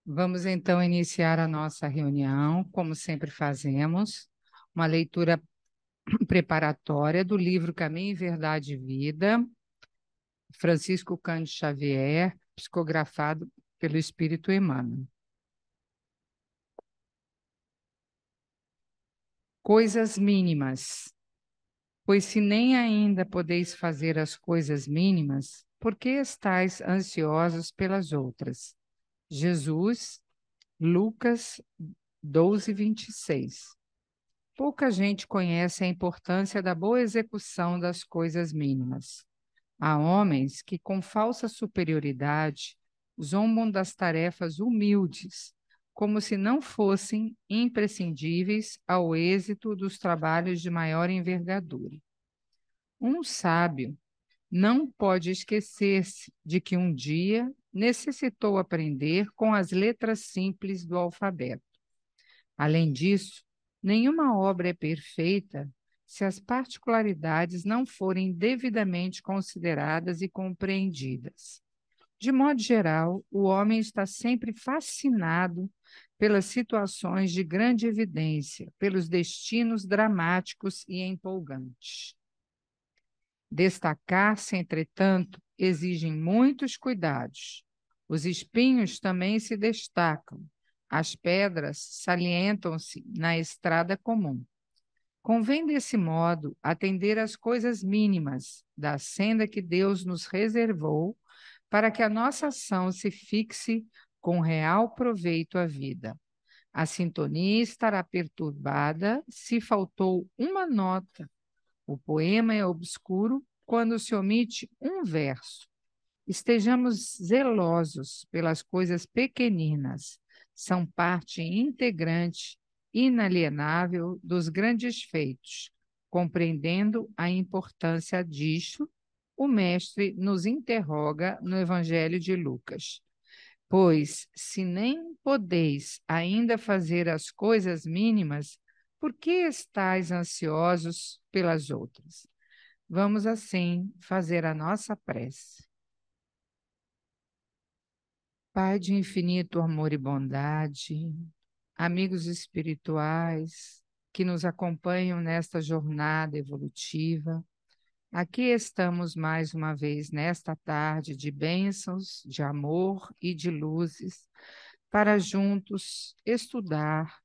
Vamos então iniciar a nossa reunião, como sempre fazemos, uma leitura preparatória do livro Caminho, Verdade e Vida, Francisco Cândido Xavier, psicografado pelo Espírito Emmanuel. Coisas mínimas. Pois se nem ainda podeis fazer as coisas mínimas, por que estáis ansiosos pelas outras? Jesus, Lucas 12, 26. Pouca gente conhece a importância da boa execução das coisas mínimas. Há homens que, com falsa superioridade, zombam das tarefas humildes, como se não fossem imprescindíveis ao êxito dos trabalhos de maior envergadura. Um sábio não pode esquecer-se de que um dia necessitou aprender com as letras simples do alfabeto. Além disso, nenhuma obra é perfeita se as particularidades não forem devidamente consideradas e compreendidas. De modo geral, o homem está sempre fascinado pelas situações de grande evidência, pelos destinos dramáticos e empolgantes. Destacar-se, entretanto, exige muitos cuidados. Os espinhos também se destacam. As pedras salientam-se na estrada comum. Convém, desse modo, atender às coisas mínimas da senda que Deus nos reservou para que a nossa ação se fixe com real proveito à vida. A sintonia estará perturbada se faltou uma nota. O poema é obscuro quando se omite um verso. Estejamos zelosos pelas coisas pequeninas, são parte integrante, inalienável dos grandes feitos. Compreendendo a importância disto, o Mestre nos interroga no Evangelho de Lucas. Pois, se nem podeis ainda fazer as coisas mínimas, por que estáis ansiosos pelas outras? Vamos, assim, fazer a nossa prece. Pai de infinito amor e bondade, amigos espirituais que nos acompanham nesta jornada evolutiva, aqui estamos mais uma vez nesta tarde de bênçãos, de amor e de luzes, para juntos estudar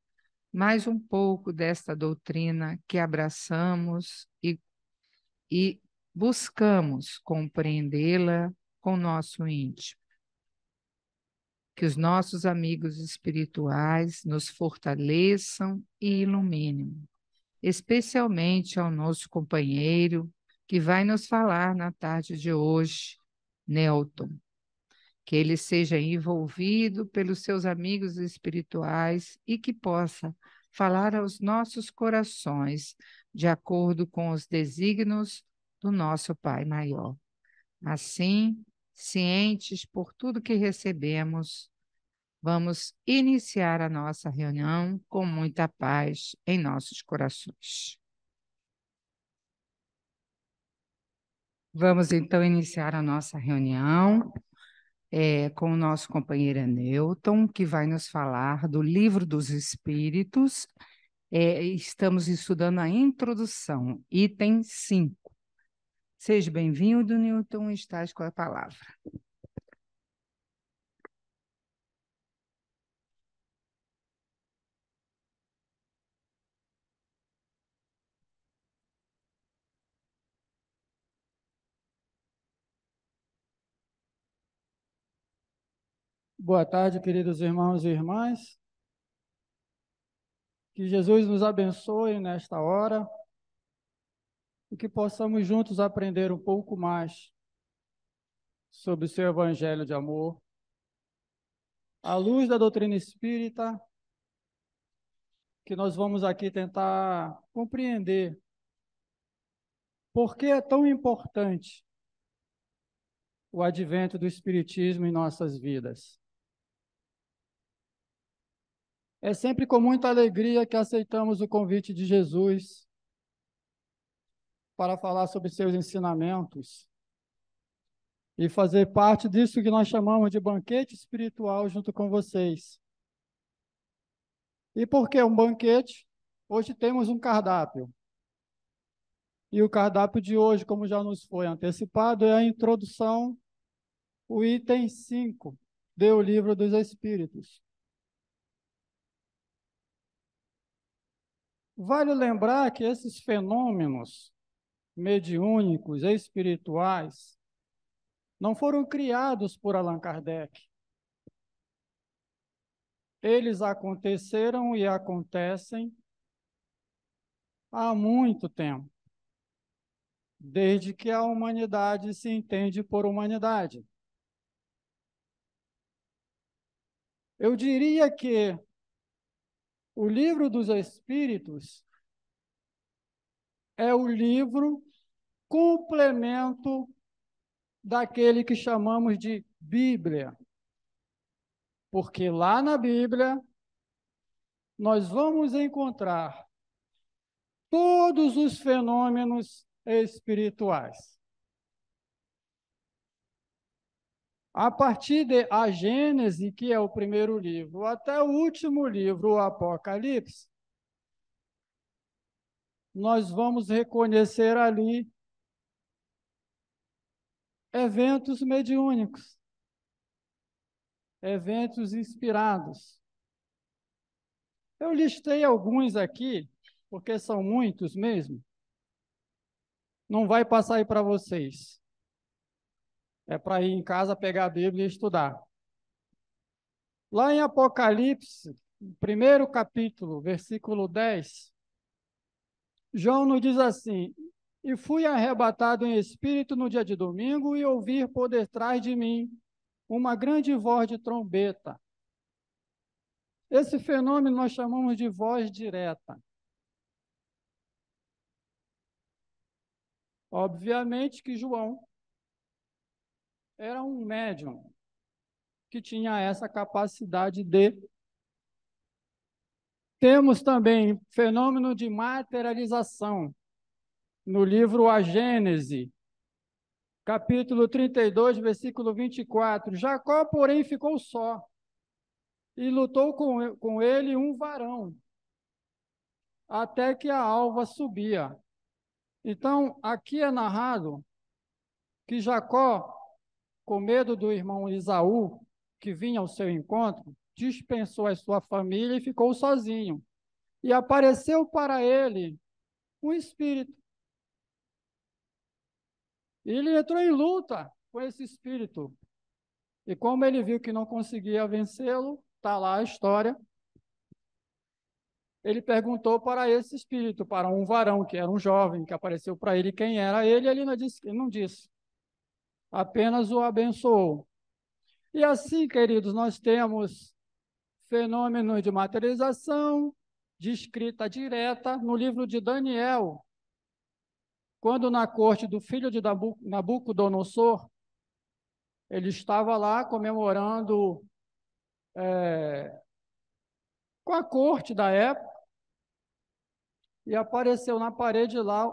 mais um pouco desta doutrina que abraçamos e buscamos compreendê-la com nosso íntimo. Que os nossos amigos espirituais nos fortaleçam e iluminem, especialmente ao nosso companheiro que vai nos falar na tarde de hoje, Nelton. Que ele seja envolvido pelos seus amigos espirituais e que possa falar aos nossos corações de acordo com os desígnios do nosso Pai Maior. Assim, cientes por tudo que recebemos, vamos iniciar a nossa reunião com muita paz em nossos corações. Vamos então iniciar a nossa reunião com o nosso companheiro Newton, que vai nos falar do Livro dos Espíritos. Estamos estudando a introdução, item 5. Seja bem-vindo, Newton, estás com a palavra. Boa tarde, queridos irmãos e irmãs. Que Jesus nos abençoe nesta hora e que possamos juntos aprender um pouco mais sobre o seu evangelho de amor. À luz da doutrina espírita, que nós vamos aqui tentar compreender por que é tão importante o advento do espiritismo em nossas vidas. É sempre com muita alegria que aceitamos o convite de Jesus para falar sobre seus ensinamentos e fazer parte disso que nós chamamos de banquete espiritual junto com vocês. E por que um banquete? Hoje temos um cardápio. E o cardápio de hoje, como já nos foi antecipado, é a introdução, o item 5 do Livro dos Espíritos. Vale lembrar que esses fenômenos mediúnicos e espirituais não foram criados por Allan Kardec. Eles aconteceram e acontecem há muito tempo, desde que a humanidade se entende por humanidade. Eu diria que o Livro dos Espíritos é o livro complemento daquele que chamamos de Bíblia. Porque lá na Bíblia nós vamos encontrar todos os fenômenos espirituais. A partir de a Gênese, que é o primeiro livro, até o último livro, o Apocalipse, nós vamos reconhecer ali eventos mediúnicos, eventos inspirados. Eu listei alguns aqui, porque são muitos mesmo. Não vai passar aí para vocês. É para ir em casa pegar a Bíblia e estudar. Lá em Apocalipse, primeiro capítulo, versículo 10, João nos diz assim: e fui arrebatado em espírito no dia de domingo e ouvi por detrás de mim uma grande voz de trombeta. Esse fenômeno nós chamamos de voz direta. Obviamente que João era um médium que tinha essa capacidade de. Temos também fenômeno de materialização no livro A Gênese, capítulo 32, versículo 24. Jacó, porém, ficou só e lutou com ele um varão, até que a alva subia. Então, aqui é narrado que Jacó, com medo do irmão Esaú, que vinha ao seu encontro, dispensou a sua família e ficou sozinho. E apareceu para ele um espírito. E ele entrou em luta com esse espírito. E como ele viu que não conseguia vencê-lo, está lá a história, ele perguntou para esse espírito, para um varão, que era um jovem, que apareceu para ele quem era ele, e ele não disse, apenas o abençoou. E assim, queridos, nós temos fenômenos de materialização, de escrita direta, no livro de Daniel, quando na corte do filho de Nabucodonosor, ele estava lá comemorando com a corte da época, e apareceu na parede lá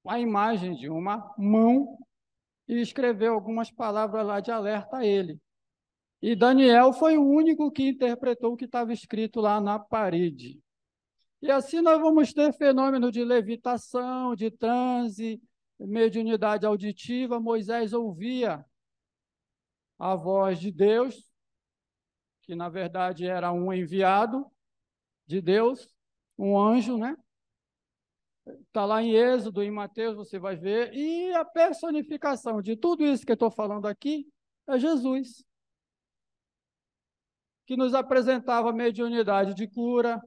a imagem de uma mão e escreveu algumas palavras lá de alerta a ele. E Daniel foi o único que interpretou o que estava escrito lá na parede. E assim nós vamos ter fenômeno de levitação, de transe, mediunidade auditiva. Moisés ouvia a voz de Deus, que na verdade era um enviado de Deus, um anjo, né? Está lá em Êxodo, em Mateus, você vai ver. E a personificação de tudo isso que eu estou falando aqui é Jesus, que nos apresentava mediunidade de cura.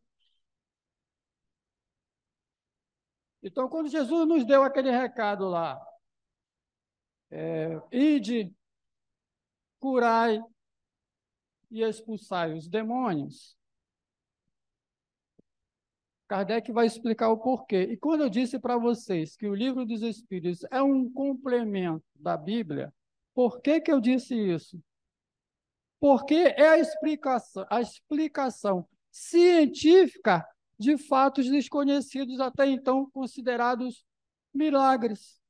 Então, quando Jesus nos deu aquele recado lá, ide, curai e expulsai os demônios, Kardec vai explicar o porquê. E quando eu disse para vocês que o Livro dos Espíritos é um complemento da Bíblia, por que que eu disse isso? Porque é a explicação científica de fatos desconhecidos até então considerados milagres.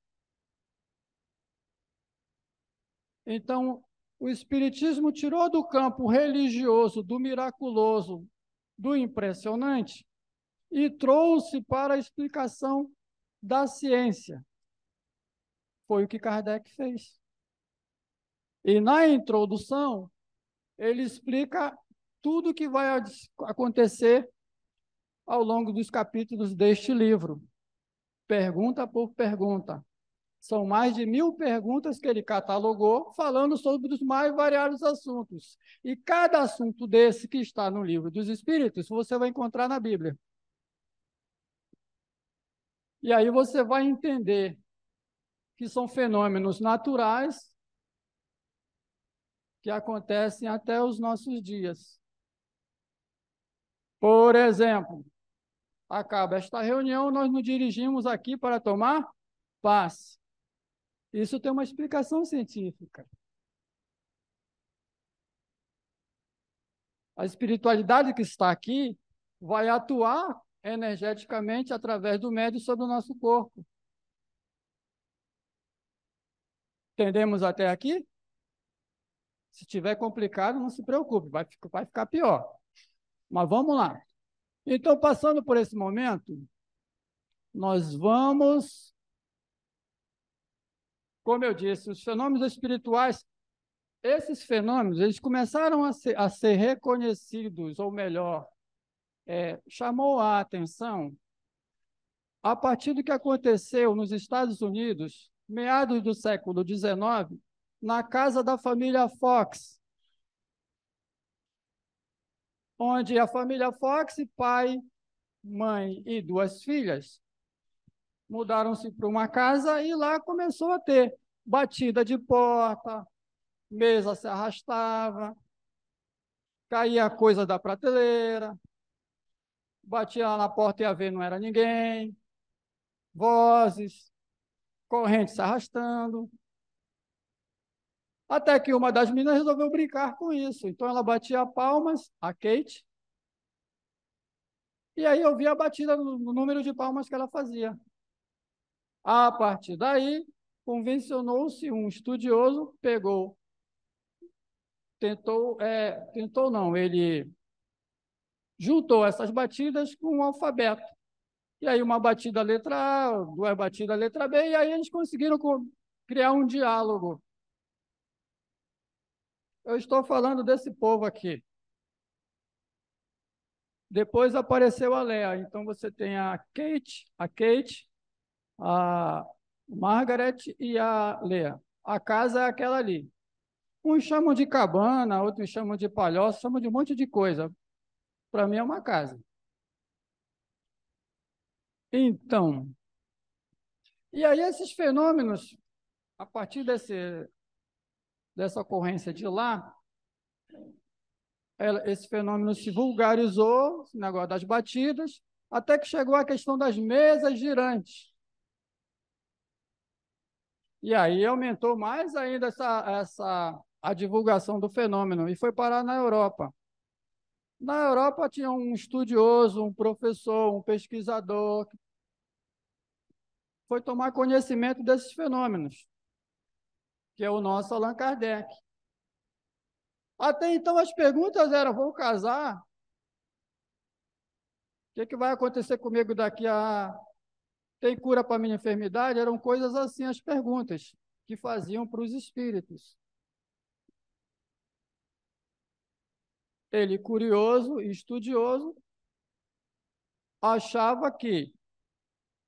Então, o Espiritismo tirou do campo religioso, do miraculoso, do impressionante, e trouxe para a explicação da ciência. Foi o que Kardec fez. E na introdução, ele explica tudo o que vai acontecer ao longo dos capítulos deste livro, pergunta por pergunta. São mais de 1000 perguntas que ele catalogou, falando sobre os mais variados assuntos. E cada assunto desse que está no livro dos Espíritos, você vai encontrar na Bíblia. E aí você vai entender que são fenômenos naturais que acontecem até os nossos dias. Por exemplo, acaba esta reunião, nós nos dirigimos aqui para tomar passe. Isso tem uma explicação científica. A espiritualidade que está aqui vai atuar energeticamente através do médium sobre o nosso corpo. Entendemos até aqui? Se tiver complicado, não se preocupe, vai ficar pior. Mas vamos lá. Então, passando por esse momento, nós vamos, como eu disse, os fenômenos espirituais, esses fenômenos, eles começaram a ser reconhecidos, ou melhor, chamou a atenção a partir do que aconteceu nos Estados Unidos, meados do século XIX, na casa da família Fox, onde a família Fox, pai, mãe e 2 filhas, mudaram-se para uma casa e lá começou a ter batida de porta, mesa se arrastava, caía coisa da prateleira, batia lá na porta e a ver não era ninguém, vozes, corrente se arrastando. Até que uma das meninas resolveu brincar com isso. Então ela batia palmas, a Kate, e aí eu via a batida no número de palmas que ela fazia. A partir daí, convencionou-se um estudioso, tentou não, ele juntou essas batidas com um alfabeto. E aí uma batida letra A, 2 batidas letra B, e aí eles conseguiram criar um diálogo. Eu estou falando desse povo aqui. Depois apareceu a Léa. Então você tem a Kate, a Margaret e a Léa. A casa é aquela ali. Uns chamam de cabana, outros chamam de palhoça, chamam de um monte de coisa. Para mim é uma casa. Então, e aí esses fenômenos, a partir dessa ocorrência de lá, esse fenômeno se vulgarizou, esse negócio das batidas, até que chegou a questão das mesas girantes. E aí aumentou mais ainda a divulgação do fenômeno e foi parar na Europa. Na Europa tinha um estudioso, um professor, um pesquisador que foi tomar conhecimento desses fenômenos, que é o nosso Allan Kardec. Até então as perguntas eram: vou casar? O que vai acontecer comigo daqui a... Tem cura para a minha enfermidade? Eram coisas assim as perguntas que faziam para os espíritos. Ele, curioso e estudioso, achava que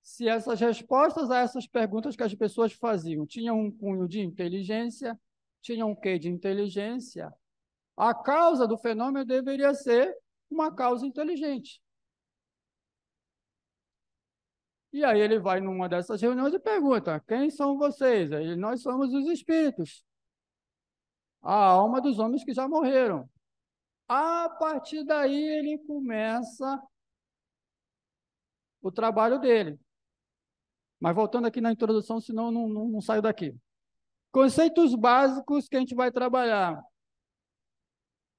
se essas respostas a essas perguntas que as pessoas faziam tinham um cunho de inteligência, tinham um quê de inteligência, a causa do fenômeno deveria ser uma causa inteligente. E aí ele vai numa dessas reuniões e pergunta: quem são vocês? Aí, nós somos os espíritos, a alma dos homens que já morreram. A partir daí ele começa o trabalho dele. Mas voltando aqui na introdução, senão não saio daqui. Conceitos básicos que a gente vai trabalhar.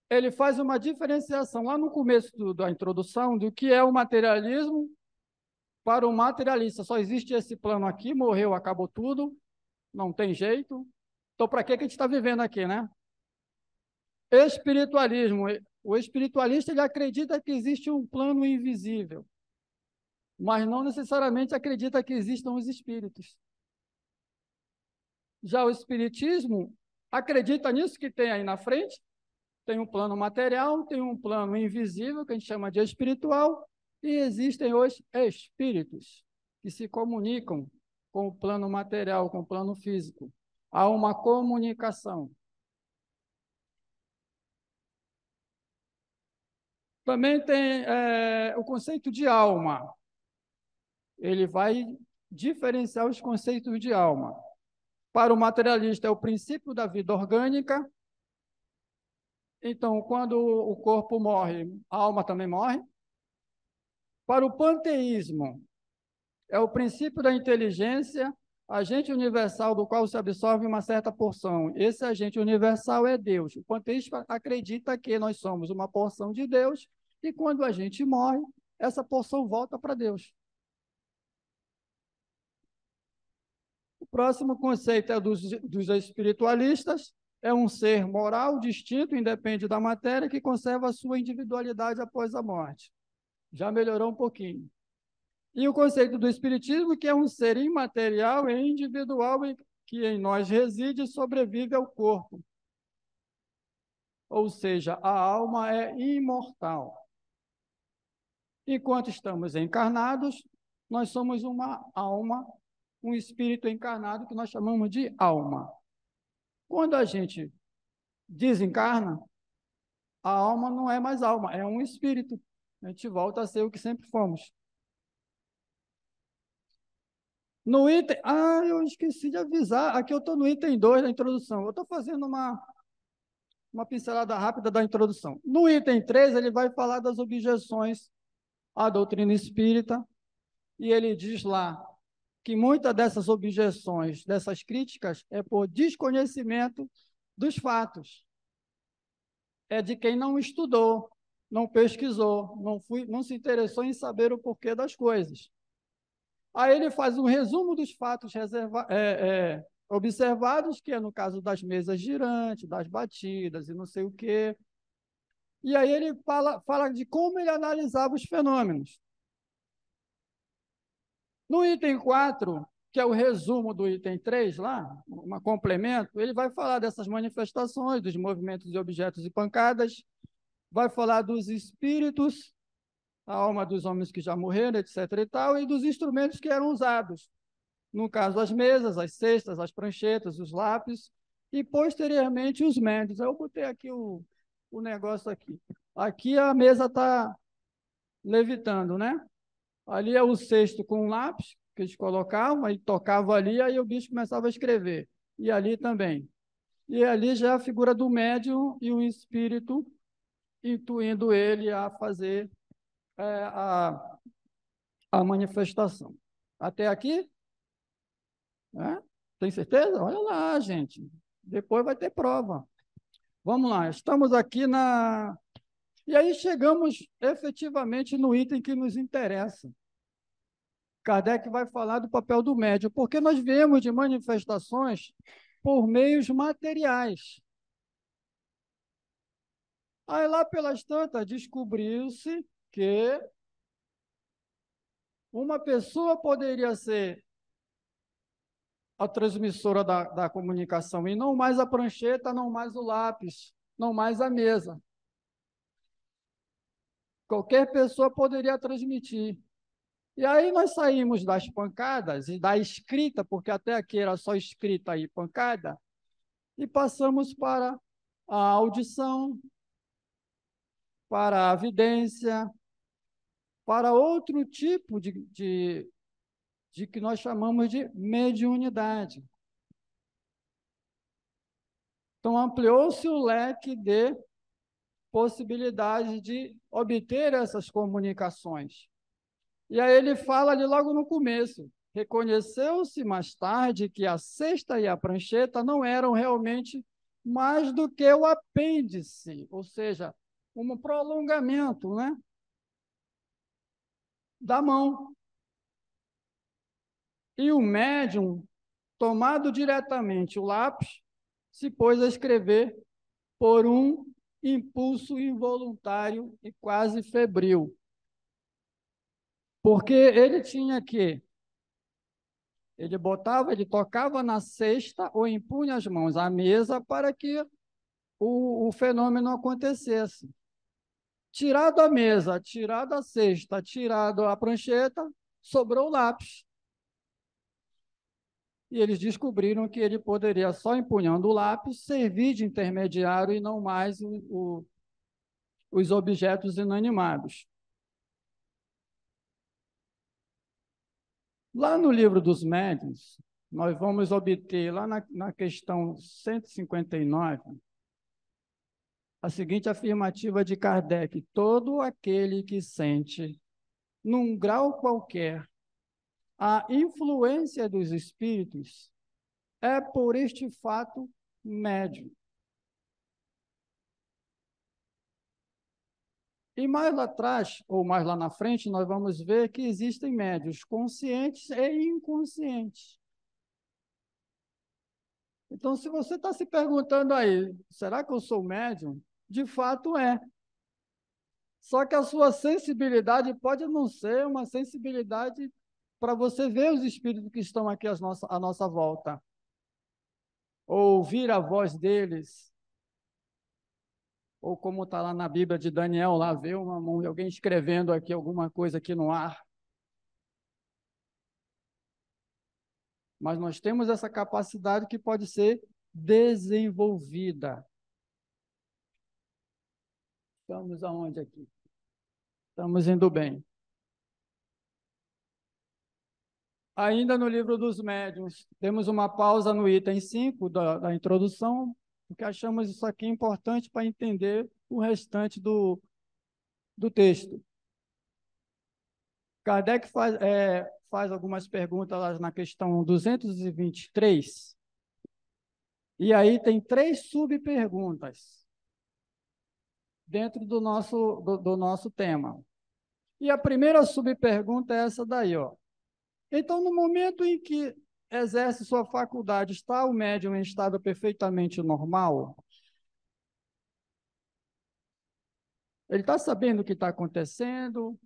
Ele faz uma diferenciação lá no começo da introdução do que é o materialismo para o materialista. Só existe esse plano aqui, morreu, acabou tudo, não tem jeito. Então, para que a gente está vivendo aqui, né? Espiritualismo. O espiritualista, ele acredita que existe um plano invisível, mas não necessariamente acredita que existam os espíritos. Já o espiritismo acredita nisso que tem aí na frente, tem um plano material, tem um plano invisível, que a gente chama de espiritual, e existem os espíritos, que se comunicam com o plano material, com o plano físico. Há uma comunicação. Também tem o conceito de alma. Ele vai diferenciar os conceitos de alma. Para o materialista, é o princípio da vida orgânica. Então, quando o corpo morre, a alma também morre. Para o panteísmo, é o princípio da inteligência, agente universal do qual se absorve uma certa porção. Esse agente universal é Deus. O panteísta acredita que nós somos uma porção de Deus e quando a gente morre, essa porção volta para Deus. O próximo conceito é dos espiritualistas. É um ser moral, distinto, independe da matéria, que conserva a sua individualidade após a morte. Já melhorou um pouquinho. E o conceito do espiritismo, que é um ser imaterial e individual que em nós reside e sobrevive ao corpo. Ou seja, a alma é imortal. Enquanto estamos encarnados, nós somos uma alma, um espírito encarnado que nós chamamos de alma. Quando a gente desencarna, a alma não é mais alma, é um espírito. A gente volta a ser o que sempre fomos. No item... Ah, eu esqueci de avisar. Aqui eu estou no item 2 da introdução. Eu estou fazendo uma pincelada rápida da introdução. No item 3, ele vai falar das objeções à doutrina espírita, e ele diz lá que muitas dessas objeções, dessas críticas, é por desconhecimento dos fatos. É de quem não estudou, não pesquisou, não se interessou em saber o porquê das coisas. Aí ele faz um resumo dos fatos observados, que é no caso das mesas girantes, das batidas e não sei o quê. E aí ele fala de como ele analisava os fenômenos. No item 4, que é o resumo do item 3 lá, um complemento, ele vai falar dessas manifestações, dos movimentos de objetos e pancadas, vai falar dos espíritos, a alma dos homens que já morreram, etc. e tal, e dos instrumentos que eram usados. No caso, as mesas, as cestas, as pranchetas, os lápis, e posteriormente os médios. Eu botei aqui o negócio aqui. Aqui a mesa está levitando, né? Ali é o cesto com lápis, que eles colocavam, aí tocava ali, aí o bicho começava a escrever. E ali também. E ali já é a figura do médium e o espírito intuindo ele a fazer a manifestação. Até aqui? Né? Tem certeza? Olha lá, gente. Depois vai ter prova. Vamos lá, estamos aqui na... E aí chegamos efetivamente no item que nos interessa. Kardec vai falar do papel do médium, porque nós viemos de manifestações por meios materiais. Aí lá pelas tantas descobriu-se que uma pessoa poderia ser a transmissora da comunicação, e não mais a prancheta, não mais o lápis, não mais a mesa. Qualquer pessoa poderia transmitir. E aí nós saímos das pancadas e da escrita, porque até aqui era só escrita e pancada, e passamos para a audição, para a vidência, para outro tipo de que nós chamamos de mediunidade. Então, ampliou-se o leque de possibilidades de obter essas comunicações. E aí ele fala ali logo no começo, reconheceu-se mais tarde que a cesta e a prancheta não eram realmente mais do que o apêndice, ou seja, um prolongamento, né, da mão. E o médium, tomado diretamente o lápis, se pôs a escrever por um impulso involuntário e quase febril. Porque ele tinha que, ele tocava na cesta ou impunha as mãos à mesa para que o fenômeno acontecesse. Tirado a mesa, tirado a cesta, tirado a prancheta, sobrou o lápis. E eles descobriram que ele poderia, só empunhando o lápis, servir de intermediário e não mais os objetos inanimados. Lá no livro dos médiuns, nós vamos obter, lá na questão 159, a seguinte afirmativa de Kardec: todo aquele que sente, num grau qualquer, a influência dos espíritos é por este fato médium. E mais lá atrás, ou mais lá na frente, nós vamos ver que existem médiuns conscientes e inconscientes. Então, se você está se perguntando aí, será que eu sou médium? De fato é. Só que a sua sensibilidade pode não ser uma sensibilidade para você ver os espíritos que estão aqui à nossa volta, ou ouvir a voz deles, ou como está lá na Bíblia de Daniel, lá ver alguém escrevendo aqui alguma coisa aqui no ar. Mas nós temos essa capacidade que pode ser desenvolvida. Estamos aonde aqui? Estamos indo bem. Ainda no livro dos médiuns, temos uma pausa no item 5 da introdução, porque achamos isso aqui importante para entender o restante do texto. Kardec faz algumas perguntas lá na questão 223, e aí tem 3 subperguntas dentro do nosso tema. E a primeira subpergunta é essa daí, ó. Então, no momento em que exerce sua faculdade, está o médium em estado perfeitamente normal? Ele está sabendo o que está acontecendo?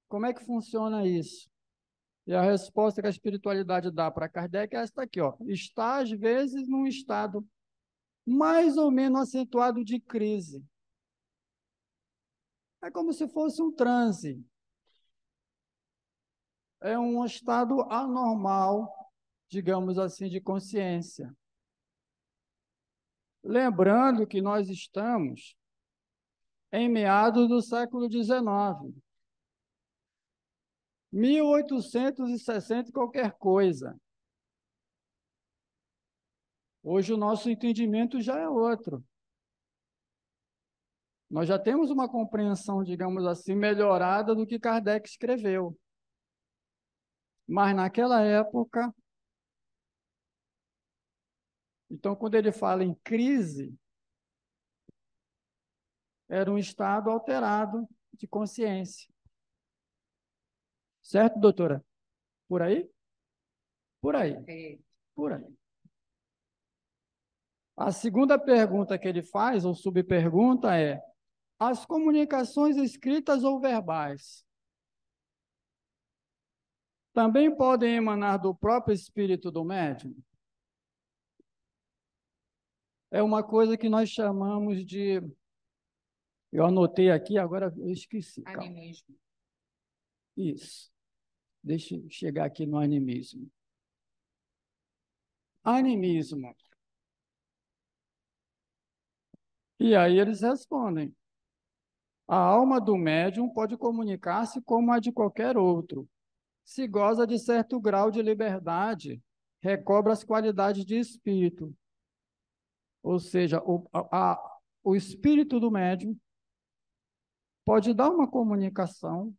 Como é que funciona isso? E a resposta que a espiritualidade dá para Kardec é esta aqui, ó. Está, às vezes, num estado mais ou menos acentuado de crise. É como se fosse um transe. É um estado anormal, digamos assim, de consciência. Lembrando que nós estamos em meados do século XIX, 1860 qualquer coisa. Hoje o nosso entendimento já é outro. Nós já temos uma compreensão, digamos assim, melhorada do que Kardec escreveu. Mas naquela época, então quando ele fala em crise, era um estado alterado de consciência. Certo, doutora? Por aí? Por aí. Por aí. A segunda pergunta que ele faz, ou subpergunta, é: as comunicações escritas ou verbais também podem emanar do próprio espírito do médium? É uma coisa que nós chamamos de... Eu anotei aqui, agora eu esqueci. Animismo. Isso. Deixa eu chegar aqui no animismo. Animismo. E aí eles respondem: a alma do médium pode comunicar-se como a de qualquer outro. Se goza de certo grau de liberdade, recobra as qualidades de espírito. Ou seja, o espírito do médium pode dar uma comunicação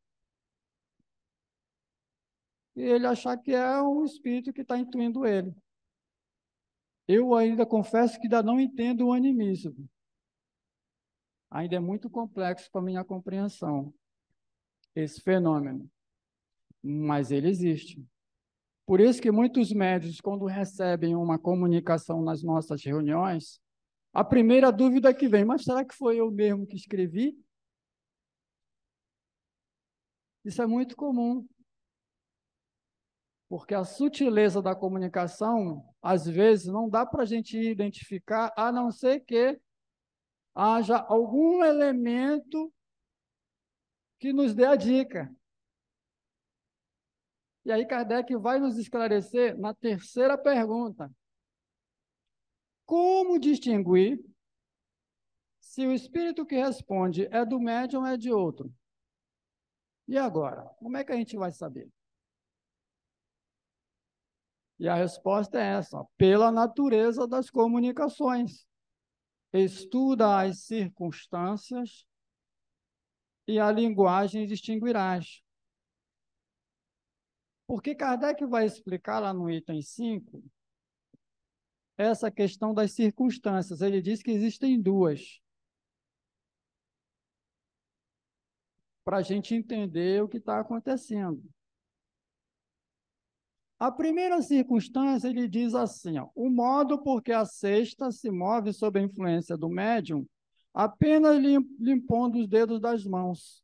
e ele achar que é um espírito que está intuindo ele. Eu ainda confesso que ainda não entendo o animismo. Ainda é muito complexo para a minha compreensão, esse fenômeno. Mas ele existe. Por isso que muitos médios, quando recebem uma comunicação nas nossas reuniões, a primeira dúvida que vem, mas será que foi eu mesmo que escrevi? Isso é muito comum, porque a sutileza da comunicação, às vezes, não dá para a gente identificar, a não ser que haja algum elemento que nos dê a dica. E aí Kardec vai nos esclarecer na terceira pergunta. Como distinguir se o espírito que responde é do médium ou é de outro? E agora? Como é que a gente vai saber? E a resposta é essa: pela natureza das comunicações. Estuda as circunstâncias e a linguagem distinguirás. Porque Kardec vai explicar lá no item 5 essa questão das circunstâncias. Ele diz que existem duas, para a gente entender o que está acontecendo. A primeira circunstância, ele diz assim, ó, o modo por que a cesta se move sob a influência do médium, apenas limpando os dedos das mãos.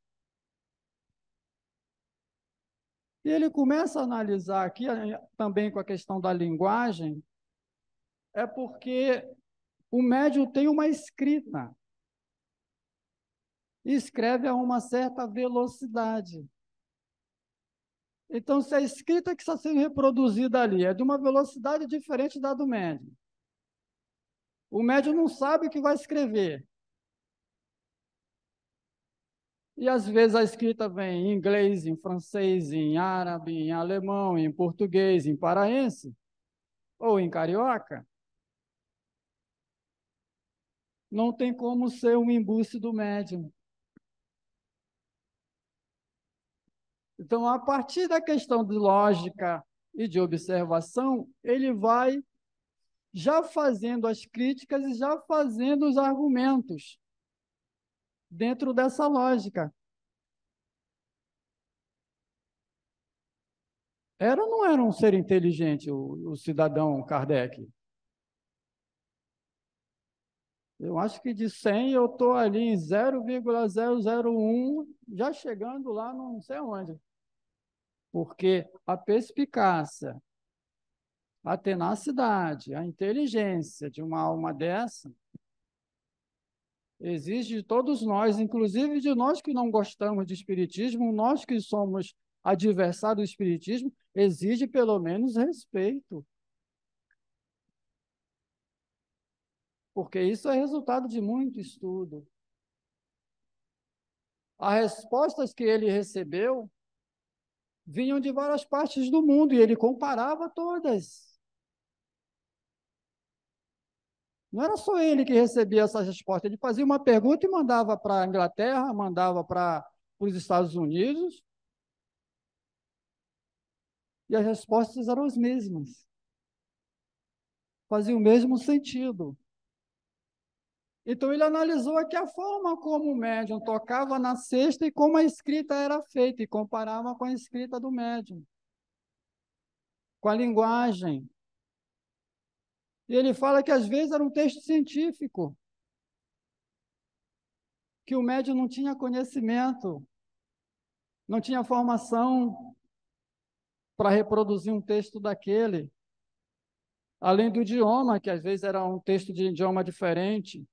E ele começa a analisar aqui, também com a questão da linguagem, é porque o médium tem uma escrita, e escreve a uma certa velocidade. Então, se a escrita que está sendo reproduzida ali é de uma velocidade diferente da do médium, o médium não sabe o que vai escrever. E às vezes a escrita vem em inglês, em francês, em árabe, em alemão, em português, em paraense ou em carioca. Não tem como ser um embuste do médium. Então, a partir da questão de lógica e de observação, ele vai já fazendo as críticas e já fazendo os argumentos dentro dessa lógica. Era ou não era um ser inteligente o cidadão Kardec? Eu acho que de 100 eu estou ali em 0,001, já chegando lá não sei onde. Porque a perspicácia, a tenacidade, a inteligência de uma alma dessa exige de todos nós, inclusive de nós que não gostamos de espiritismo, nós que somos adversários do espiritismo, exige pelo menos respeito. Porque isso é resultado de muito estudo. As respostas que ele recebeu vinham de várias partes do mundo e ele comparava todas. Não era só ele que recebia essas respostas, ele fazia uma pergunta e mandava para a Inglaterra, mandava para os Estados Unidos, e as respostas eram as mesmas. Fazia o mesmo sentido. Então, ele analisou aqui a forma como o médium tocava na cesta e como a escrita era feita, e comparava com a escrita do médium, com a linguagem. E ele fala que, às vezes, era um texto científico, que o médium não tinha conhecimento, não tinha formação para reproduzir um texto daquele, além do idioma, que às vezes era um texto de idioma diferente.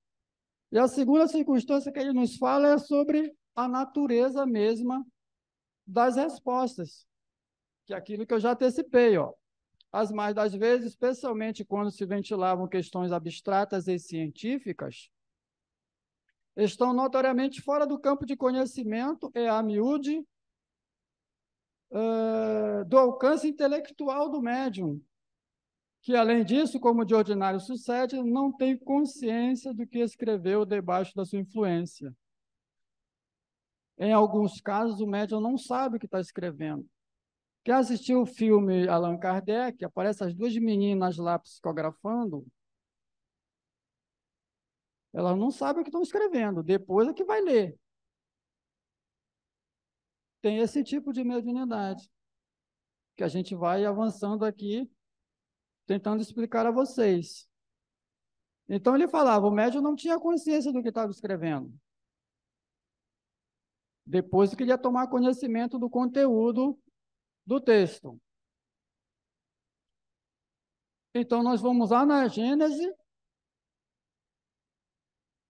E a segunda circunstância que ele nos fala é sobre a natureza mesma das respostas, que é aquilo que eu já antecipei, ó. As mais das vezes, especialmente quando se ventilavam questões abstratas e científicas, estão notoriamente fora do campo de conhecimento e a miúde do alcance intelectual do médium, que, além disso, como de ordinário sucede, não tem consciência do que escreveu debaixo da sua influência. Em alguns casos, o médium não sabe o que está escrevendo. Quem assistiu o filme Allan Kardec, aparecem as duas meninas lá psicografando, elas não sabem o que estão escrevendo, depois é que vai ler. Tem esse tipo de mediunidade. que a gente vai avançando aqui, tentando explicar a vocês. Então, ele falava, o médium não tinha consciência do que estava escrevendo. Depois que ele ia tomar conhecimento do conteúdo do texto. Então, nós vamos lá na Gênese,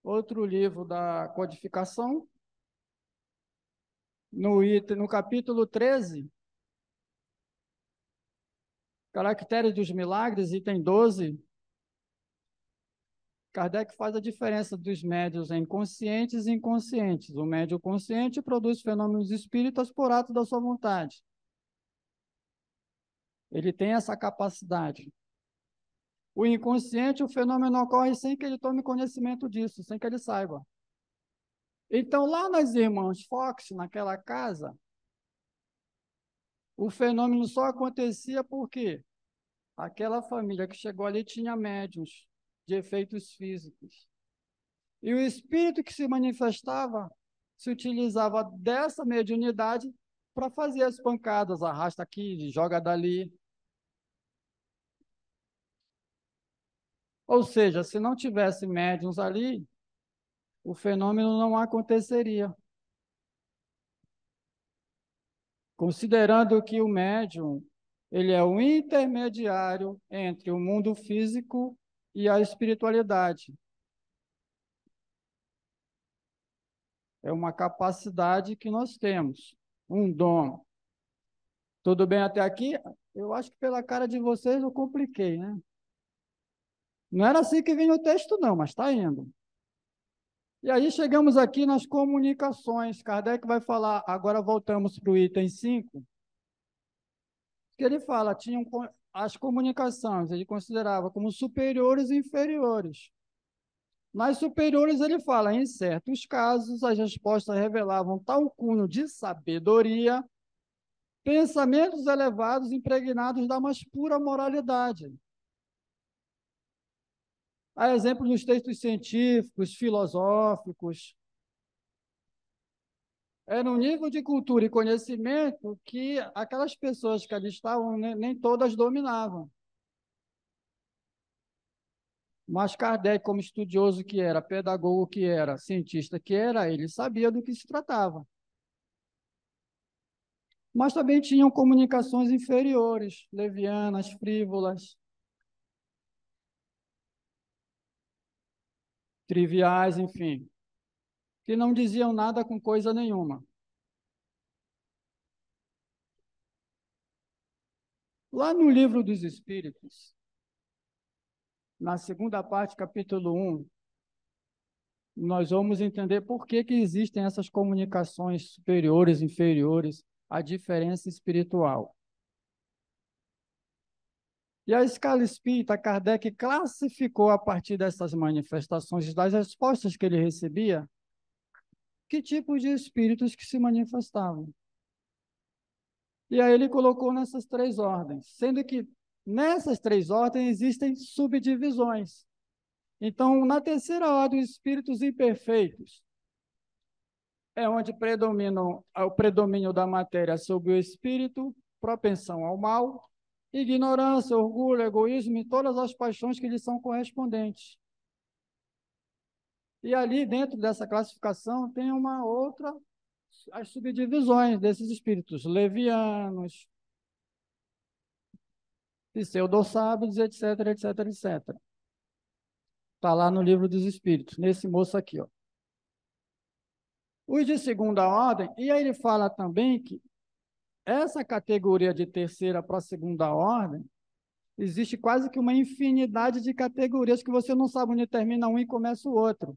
outro livro da codificação, no capítulo 13, Caracteres dos Milagres, item 12, Kardec faz a diferença dos médios em conscientes e inconscientes. O médio consciente produz fenômenos espíritas por ato da sua vontade. Ele tem essa capacidade. O inconsciente, o fenômeno ocorre sem que ele tome conhecimento disso, sem que ele saiba. Então, lá nas irmãs Fox, naquela casa, o fenômeno só acontecia porque aquela família que chegou ali tinha médiuns de efeitos físicos. E o espírito que se manifestava se utilizava dessa mediunidade para fazer as pancadas, arrasta aqui, joga dali. Ou seja, se não tivesse médiuns ali, o fenômeno não aconteceria. Considerando que o médium, ele é o intermediário entre o mundo físico e a espiritualidade. É uma capacidade que nós temos, um dom. Tudo bem até aqui? Eu acho que pela cara de vocês eu compliquei, né? Não era assim que vinha o texto, não, mas está indo. E aí chegamos aqui nas comunicações. Kardec vai falar, agora voltamos para o item 5, que ele fala, tinham as comunicações, ele considerava como superiores e inferiores. Nas superiores, ele fala, em certos casos, as respostas revelavam tal cunho de sabedoria, pensamentos elevados impregnados da mais pura moralidade. Há exemplos nos textos científicos, filosóficos. Era um nível de cultura e conhecimento que aquelas pessoas que ali estavam, nem todas dominavam. Mas Kardec, como estudioso que era, pedagogo que era, cientista que era, ele sabia do que se tratava. Mas também tinham comunicações inferiores, levianas, frívolas, triviais, enfim, que não diziam nada com coisa nenhuma. Lá no Livro dos Espíritos, na segunda parte, capítulo 1, nós vamos entender por que existem essas comunicações superiores, inferiores, a diferença espiritual. E a escala espírita, Kardec classificou a partir dessas manifestações, das respostas que ele recebia, que tipos de espíritos que se manifestavam. E aí ele colocou nessas três ordens, sendo que nessas três ordens existem subdivisões. Então, na terceira ordem, os espíritos imperfeitos é onde predomina o predomínio da matéria sobre o espírito, propensão ao mal, ignorância, orgulho, egoísmo e todas as paixões que lhes são correspondentes. E ali, dentro dessa classificação, tem uma outra, as subdivisões desses espíritos, levianos, pseudo-sábios, etc, etc, etc. Está lá no Livro dos Espíritos, nesse moço aqui, ó. Os de segunda ordem, e aí ele fala também que essa categoria de terceira para segunda ordem, existe quase que uma infinidade de categorias que você não sabe onde termina um e começa o outro.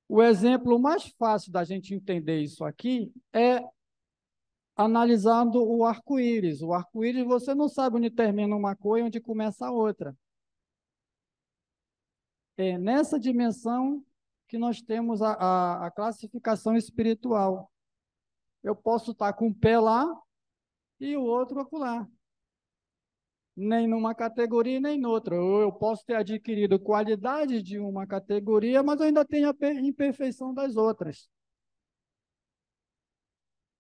O exemplo mais fácil da gente entender isso aqui é analisando o arco-íris. O arco-íris, você não sabe onde termina uma cor e onde começa a outra. É nessa dimensão que nós temos a classificação espiritual. Eu posso estar com um pé lá e o outro acolá. Nem numa categoria, nem noutra. Eu posso ter adquirido qualidade de uma categoria, mas eu ainda tenho a imperfeição das outras.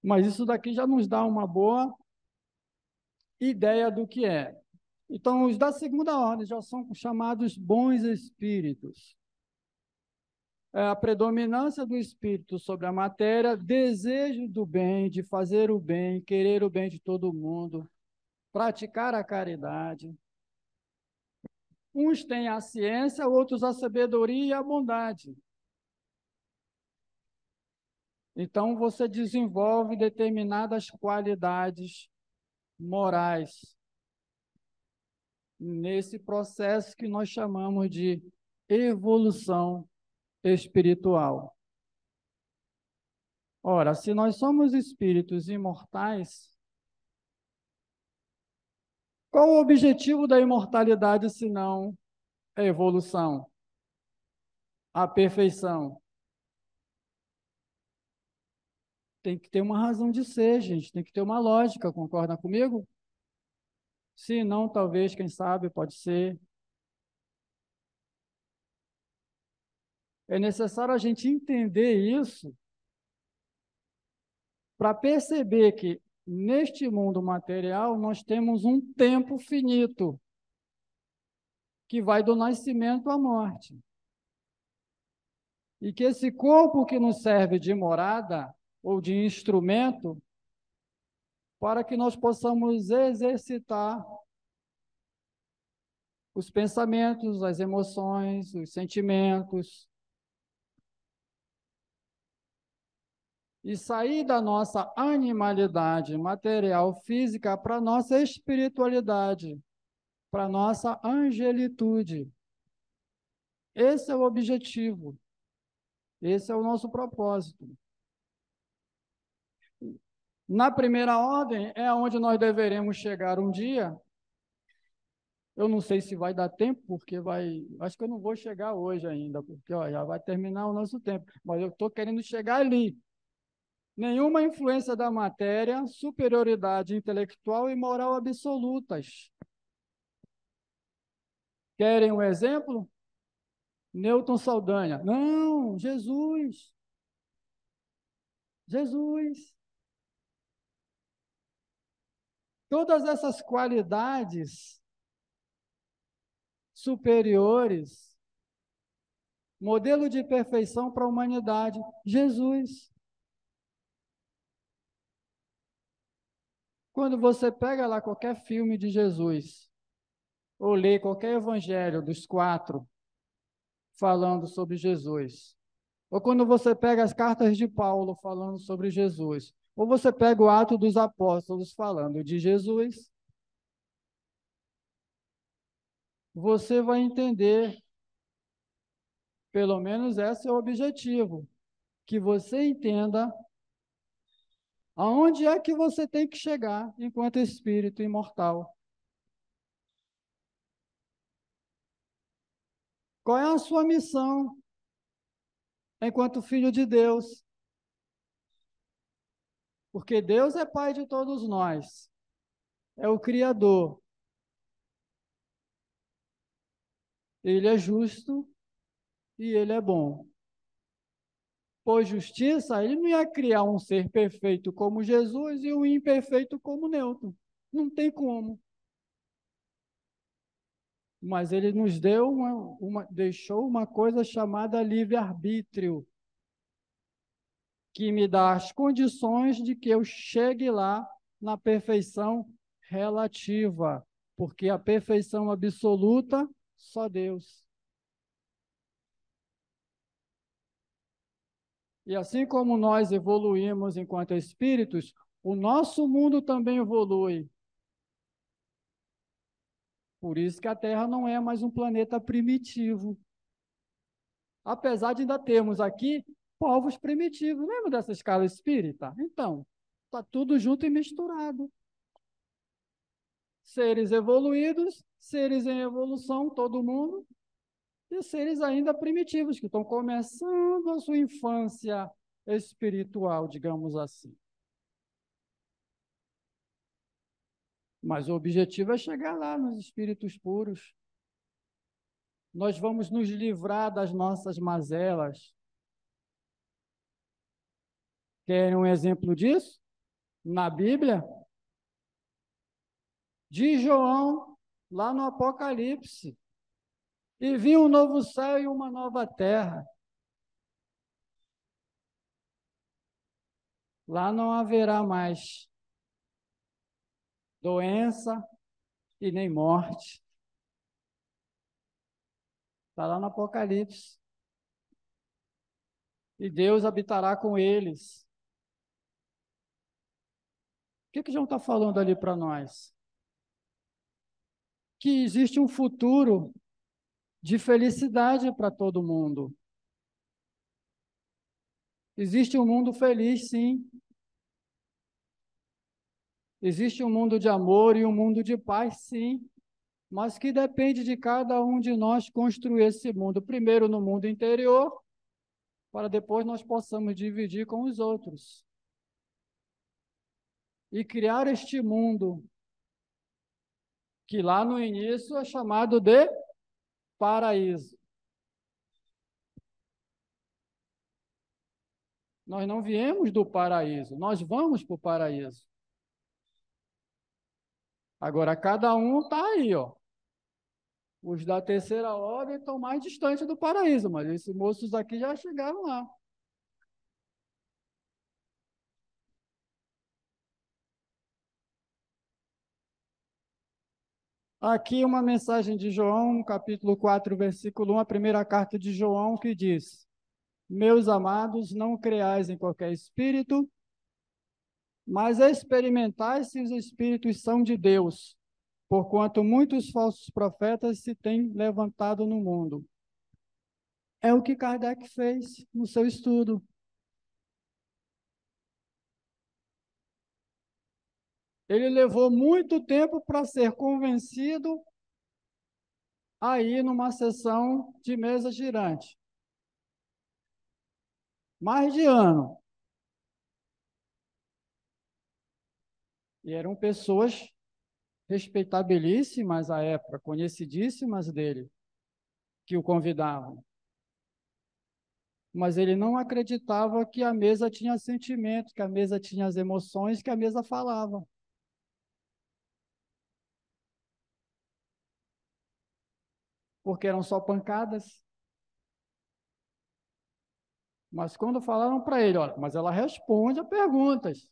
Mas isso daqui já nos dá uma boa ideia do que é. Então, os da segunda ordem já são chamados bons espíritos. É a predominância do espírito sobre a matéria, desejo do bem, de fazer o bem, querer o bem de todo mundo, praticar a caridade. Uns têm a ciência, outros a sabedoria e a bondade. Então, você desenvolve determinadas qualidades morais nesse processo que nós chamamos de evolução espiritual. Ora, se nós somos espíritos imortais, qual o objetivo da imortalidade senão a evolução, a perfeição? Tem que ter uma razão de ser, gente, tem que ter uma lógica, concorda comigo? Se não, talvez, quem sabe, pode ser. É necessário a gente entender isso para perceber que neste mundo material nós temos um tempo finito que vai do nascimento à morte. E que esse corpo que nos serve de morada ou de instrumento para que nós possamos exercitar os pensamentos, as emoções, os sentimentos, e sair da nossa animalidade material física para a nossa espiritualidade, para a nossa angelitude. Esse é o objetivo, esse é o nosso propósito. Na primeira ordem é onde nós deveremos chegar um dia. Eu não sei se vai dar tempo, porque acho que eu não vou chegar hoje ainda, porque ó, já vai terminar o nosso tempo, mas eu estou querendo chegar ali. Nenhuma influência da matéria, superioridade intelectual e moral absolutas. Querem um exemplo? Newton Saldanha. Não, Jesus. Jesus. Todas essas qualidades superiores, modelo de perfeição para a humanidade, Jesus. Quando você pega lá qualquer filme de Jesus, ou lê qualquer evangelho dos quatro falando sobre Jesus, ou quando você pega as cartas de Paulo falando sobre Jesus, ou você pega o Ato dos Apóstolos falando de Jesus, você vai entender, pelo menos esse é o objetivo, que você entenda aonde é que você tem que chegar enquanto espírito imortal. Qual é a sua missão enquanto filho de Deus? Porque Deus é Pai de todos nós, é o Criador. Ele é justo e ele é bom. Por justiça, ele não ia criar um ser perfeito como Jesus e um imperfeito como Newton. Não tem como. Mas ele nos deu deixou uma coisa chamada livre-arbítrio, que me dá as condições de que eu chegue lá na perfeição relativa, porque a perfeição absoluta, só Deus. E assim como nós evoluímos enquanto espíritos, o nosso mundo também evolui. Por isso que a Terra não é mais um planeta primitivo. Apesar de ainda termos aqui povos primitivos. Lembra dessa escala espírita? Então, está tudo junto e misturado. Seres evoluídos, seres em evolução, todo mundo, e seres ainda primitivos, que estão começando a sua infância espiritual, digamos assim. Mas o objetivo é chegar lá nos espíritos puros. Nós vamos nos livrar das nossas mazelas. Querem um exemplo disso? Na Bíblia, de João, lá no Apocalipse. E vi um novo céu e uma nova terra. Lá não haverá mais doença e nem morte. Está lá no Apocalipse. E Deus habitará com eles. O que João está falando ali para nós? Que existe um futuro de felicidade para todo mundo. Existe um mundo feliz, sim. Existe um mundo de amor e um mundo de paz, sim. Mas que depende de cada um de nós construir esse mundo. Primeiro no mundo interior, para depois nós possamos dividir com os outros. E criar este mundo, que lá no início é chamado de paraíso. Nós não viemos do paraíso, nós vamos para o paraíso. Agora, cada um está aí, ó. Os da terceira ordem estão mais distantes do paraíso, mas esses moços aqui já chegaram lá. Aqui uma mensagem de João, capítulo 4, versículo 1, a primeira carta de João, que diz: Meus amados, não creais em qualquer espírito, mas experimentai se os espíritos são de Deus, porquanto muitos falsos profetas se têm levantado no mundo. É o que Kardec fez no seu estudo. Ele levou muito tempo para ser convencido a ir numa sessão de mesa girante. Mais de ano. E eram pessoas respeitabilíssimas à época, conhecidíssimas dele, que o convidavam. Mas ele não acreditava que a mesa tinha sentimento, que a mesa tinha as emoções que a mesa falava. Porque eram só pancadas. Mas quando falaram para ele, olha, mas ela responde a perguntas.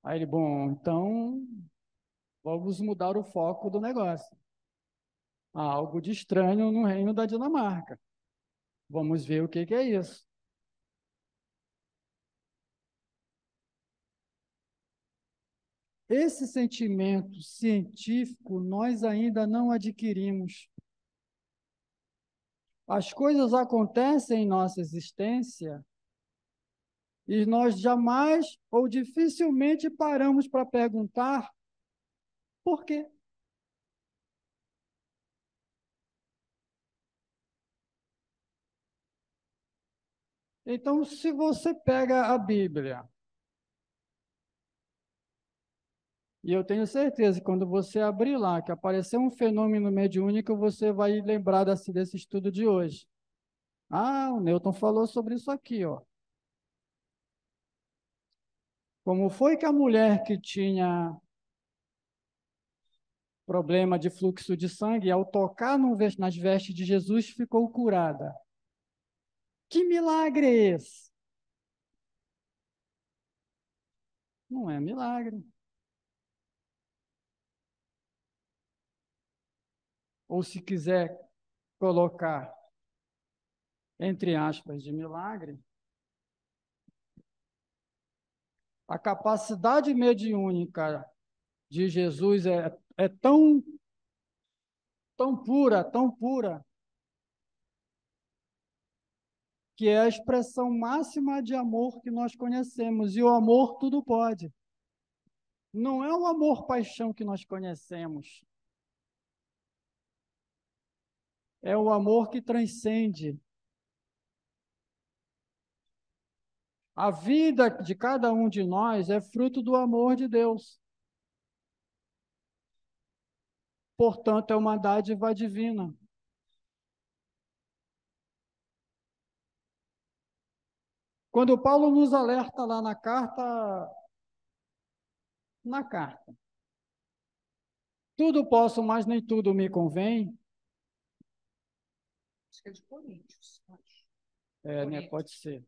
Aí ele, bom, então vamos mudar o foco do negócio. Há algo de estranho no reino da Dinamarca. Vamos ver o que é isso. Esse sentimento científico nós ainda não adquirimos. As coisas acontecem em nossa existência e nós jamais ou dificilmente paramos para perguntar por quê. Então, se você pega a Bíblia, e eu tenho certeza que quando você abrir lá, que aparecer um fenômeno mediúnico, você vai lembrar desse estudo de hoje. Ah, o Newton falou sobre isso aqui, ó. Como foi que a mulher que tinha problema de fluxo de sangue, ao tocar nas vestes de Jesus, ficou curada? Que milagre é esse? Não é milagre. Ou se quiser colocar entre aspas de milagre, a capacidade mediúnica de Jesus é tão pura, que é a expressão máxima de amor que nós conhecemos. E o amor tudo pode. Não é o amor-paixão que nós conhecemos. É o amor que transcende. A vida de cada um de nós é fruto do amor de Deus. Portanto, é uma dádiva divina. Quando Paulo nos alerta lá na carta na carta. Tudo posso, mas nem tudo me convém. Acho que é de Coríntios. Acho. Né, Coríntios. pode ser.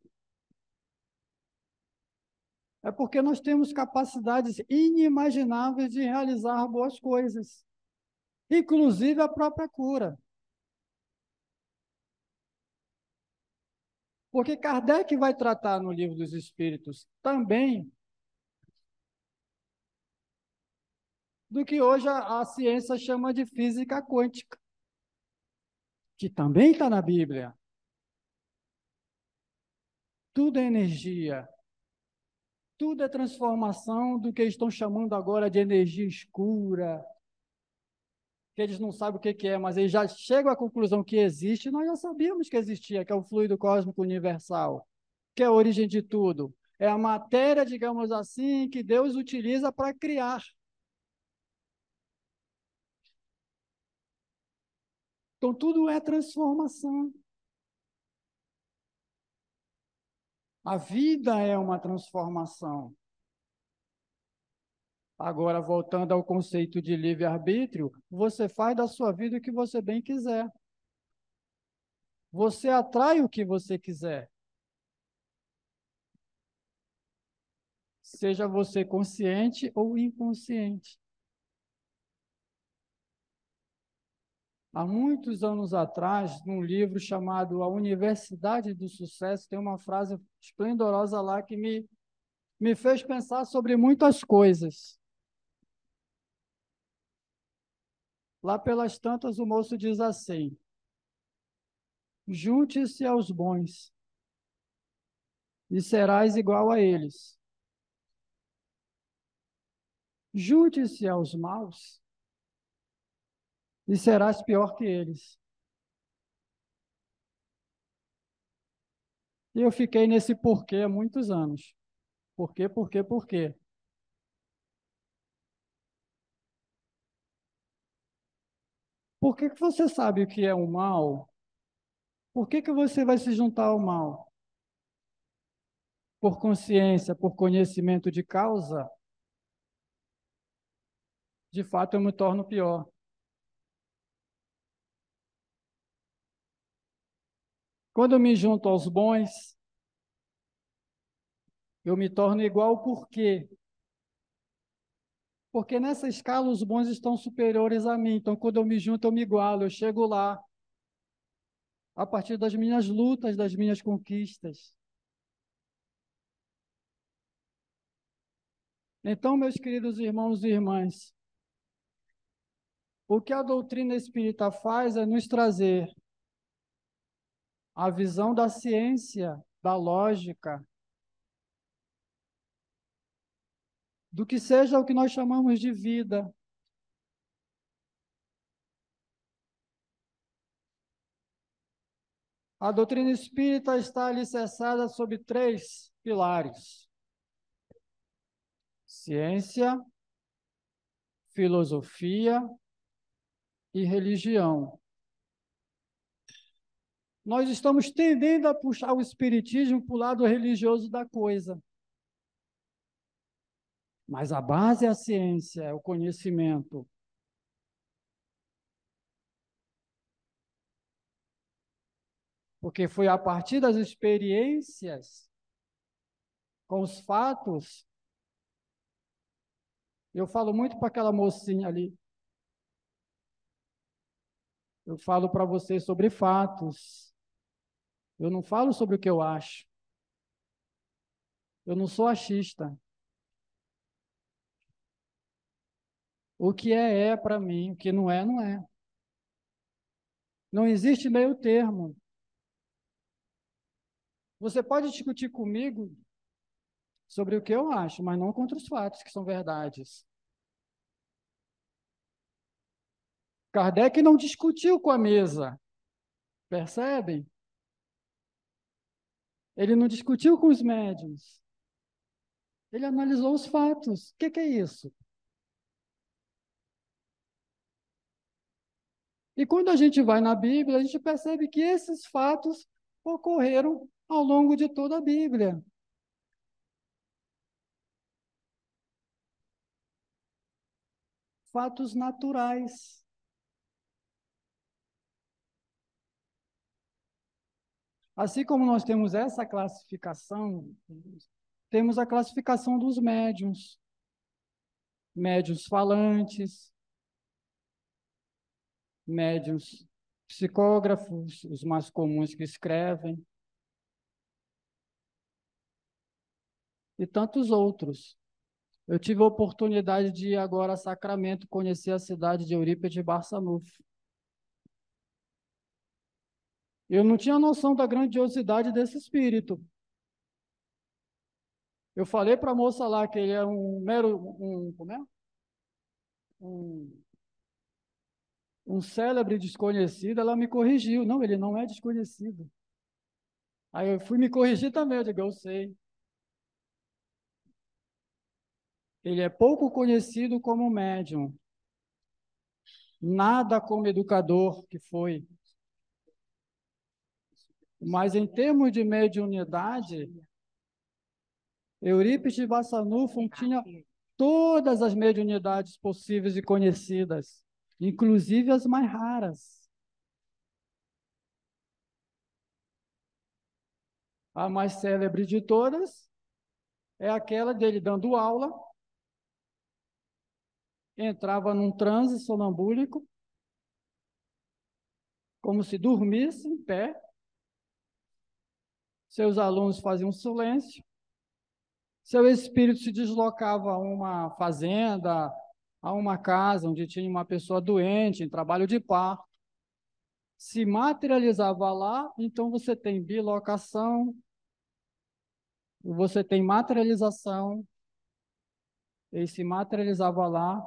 É porque nós temos capacidades inimagináveis de realizar boas coisas, inclusive a própria cura. Porque Kardec vai tratar no Livro dos Espíritos também do que hoje a ciência chama de física quântica, que também está na Bíblia. Tudo é energia, tudo é transformação do que estão chamando agora de energia escura, que eles não sabem o que é, mas eles já chegam à conclusão que existe, nós já sabíamos que existia, que é o fluido cósmico universal, que é a origem de tudo. É a matéria, digamos assim, que Deus utiliza para criar. Então, tudo é transformação. A vida é uma transformação. Agora, voltando ao conceito de livre-arbítrio, você faz da sua vida o que você bem quiser. Você atrai o que você quiser. Seja você consciente ou inconsciente. Há muitos anos atrás, num livro chamado A Universidade do Sucesso, tem uma frase esplendorosa lá que me fez pensar sobre muitas coisas. Lá pelas tantas, o moço diz assim: junte-se aos bons e serás igual a eles. Junte-se aos maus e serás pior que eles. E eu fiquei nesse porquê há muitos anos. Por quê, por quê, por quê? Por que que você sabe o que é o mal? Por que que você vai se juntar ao mal? Por consciência, por conhecimento de causa? De fato, eu me torno pior. Quando eu me junto aos bons, eu me torno igual por quê? Porque nessa escala os bons estão superiores a mim. Então, quando eu me junto, eu me igualo, eu chego lá, a partir das minhas lutas, das minhas conquistas. Então, meus queridos irmãos e irmãs, o que a doutrina espírita faz é nos trazer a visão da ciência, da lógica, do que seja o que nós chamamos de vida. A doutrina espírita está alicerçada sobre três pilares: ciência, filosofia e religião. Nós estamos tendendo a puxar o espiritismo para o lado religioso da coisa. Mas a base é a ciência, é o conhecimento. Porque foi a partir das experiências, com os fatos. Eu falo muito para aquela mocinha ali. Eu falo para você sobre fatos. Eu não falo sobre o que eu acho. Eu não sou achista. O que é para mim. O que não é, não é. Não existe meio termo. Você pode discutir comigo sobre o que eu acho, mas não contra os fatos, que são verdades. Kardec não discutiu com a mesa, percebem? Ele não discutiu com os médiuns. Ele analisou os fatos. O que é isso? E quando a gente vai na Bíblia, a gente percebe que esses fatos ocorreram ao longo de toda a Bíblia. fatos naturais. Assim como nós temos essa classificação, temos a classificação dos médiuns, médiuns falantes, médiuns psicógrafos, os mais comuns que escrevem, e tantos outros. Eu tive a oportunidade de ir agora a Sacramento, conhecer a cidade de Eurípides de Barçanufo. Eu não tinha noção da grandiosidade desse espírito. Eu falei para a moça lá que ele é como é? Um, um célebre desconhecido, ela me corrigiu. Não, ele não é desconhecido. Aí eu fui me corrigir também, eu digo, eu sei. Ele é pouco conhecido como médium, nada como educador que foi. Mas em termos de mediunidade, Eurípides de Barçanufo tinha todas as mediunidades possíveis e conhecidas, inclusive as mais raras. A mais célebre de todas é aquela dele dando aula, entrava num transe sonambúlico, como se dormisse em pé, seus alunos faziam silêncio, seu espírito se deslocava a uma fazenda, a uma casa onde tinha uma pessoa doente, em trabalho de parto, se materializava lá, então você tem bilocação, você tem materialização, ele se materializava lá.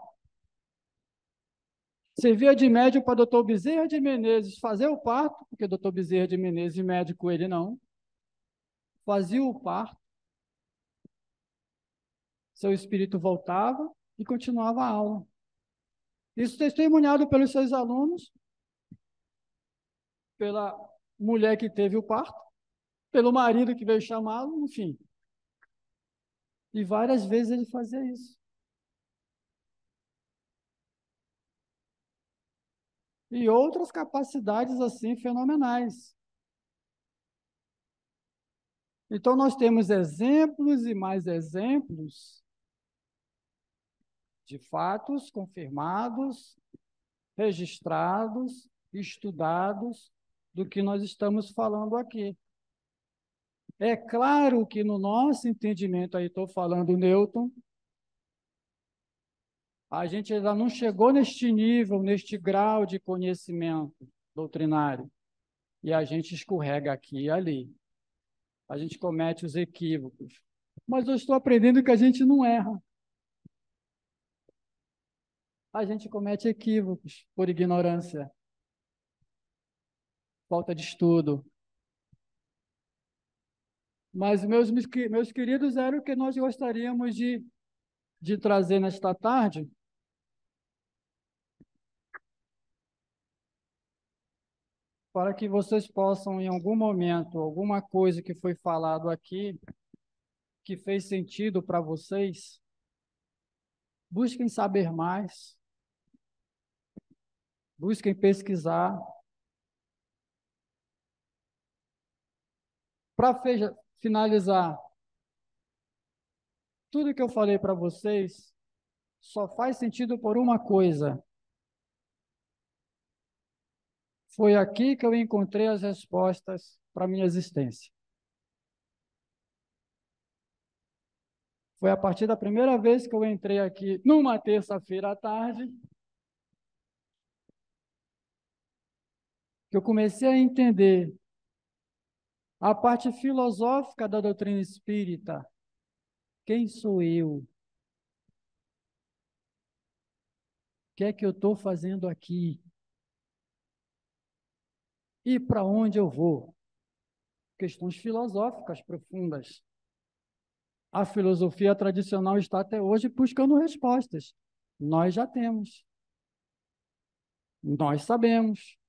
Servia de médium para doutor Bezerra de Menezes fazer o parto, porque doutor Bezerra de Menezes, médico ele não, fazia o parto, seu espírito voltava e continuava a aula. Isso testemunhado pelos seus alunos, pela mulher que teve o parto, pelo marido que veio chamá-lo, enfim. E várias vezes ele fazia isso. E outras capacidades assim fenomenais. Então nós temos exemplos e mais exemplos de fatos confirmados, registrados, estudados do que nós estamos falando aqui. É claro que no nosso entendimento, aí estou falando Newton, a gente ainda não chegou neste nível, neste grau de conhecimento doutrinário. E a gente escorrega aqui e ali. A gente comete os equívocos. Mas eu estou aprendendo que a gente não erra. A gente comete equívocos por ignorância, falta de estudo. Mas, meus queridos, era o que nós gostaríamos de trazer nesta tarde, para que vocês possam, em algum momento, alguma coisa que foi falado aqui, que fez sentido para vocês, busquem saber mais, busquem pesquisar. Para finalizar, tudo que eu falei para vocês só faz sentido por uma coisa. Foi aqui que eu encontrei as respostas para a minha existência. Foi a partir da primeira vez que eu entrei aqui, numa terça-feira à tarde, que eu comecei a entender a parte filosófica da doutrina espírita. Quem sou eu? O que é que eu estou fazendo aqui? E para onde eu vou? Questões filosóficas profundas. A filosofia tradicional está até hoje buscando respostas. Nós já temos. Nós sabemos.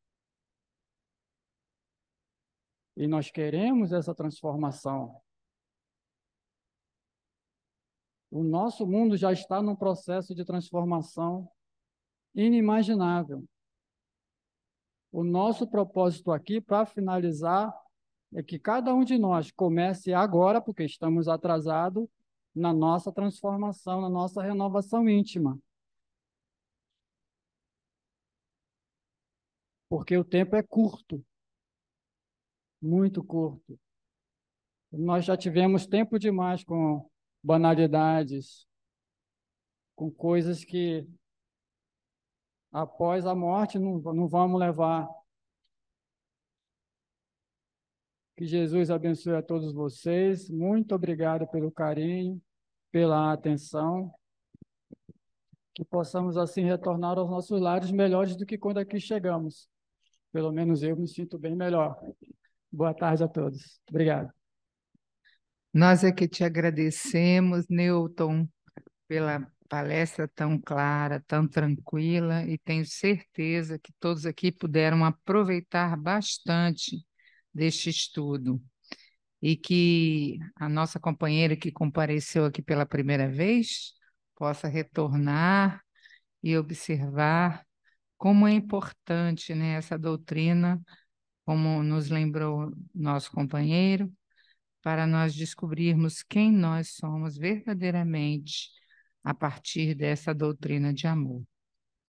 E nós queremos essa transformação. O nosso mundo já está num processo de transformação inimaginável. O nosso propósito aqui, para finalizar, é que cada um de nós comece agora, porque estamos atrasados, na nossa transformação, na nossa renovação íntima. Porque o tempo é curto, muito curto. Nós já tivemos tempo demais com banalidades, com coisas que após a morte não vamos levar. Que Jesus abençoe a todos vocês. Muito obrigado pelo carinho, pela atenção. Que possamos assim retornar aos nossos lares melhores do que quando aqui chegamos. Pelo menos eu me sinto bem melhor. Boa tarde a todos. Obrigado. Nós é que te agradecemos, Newton, pela palestra tão clara, tão tranquila, e tenho certeza que todos aqui puderam aproveitar bastante deste estudo. E que a nossa companheira que compareceu aqui pela primeira vez possa retornar e observar como é importante, né, essa doutrina, como nos lembrou nosso companheiro, para nós descobrirmos quem nós somos verdadeiramente a partir dessa doutrina de amor.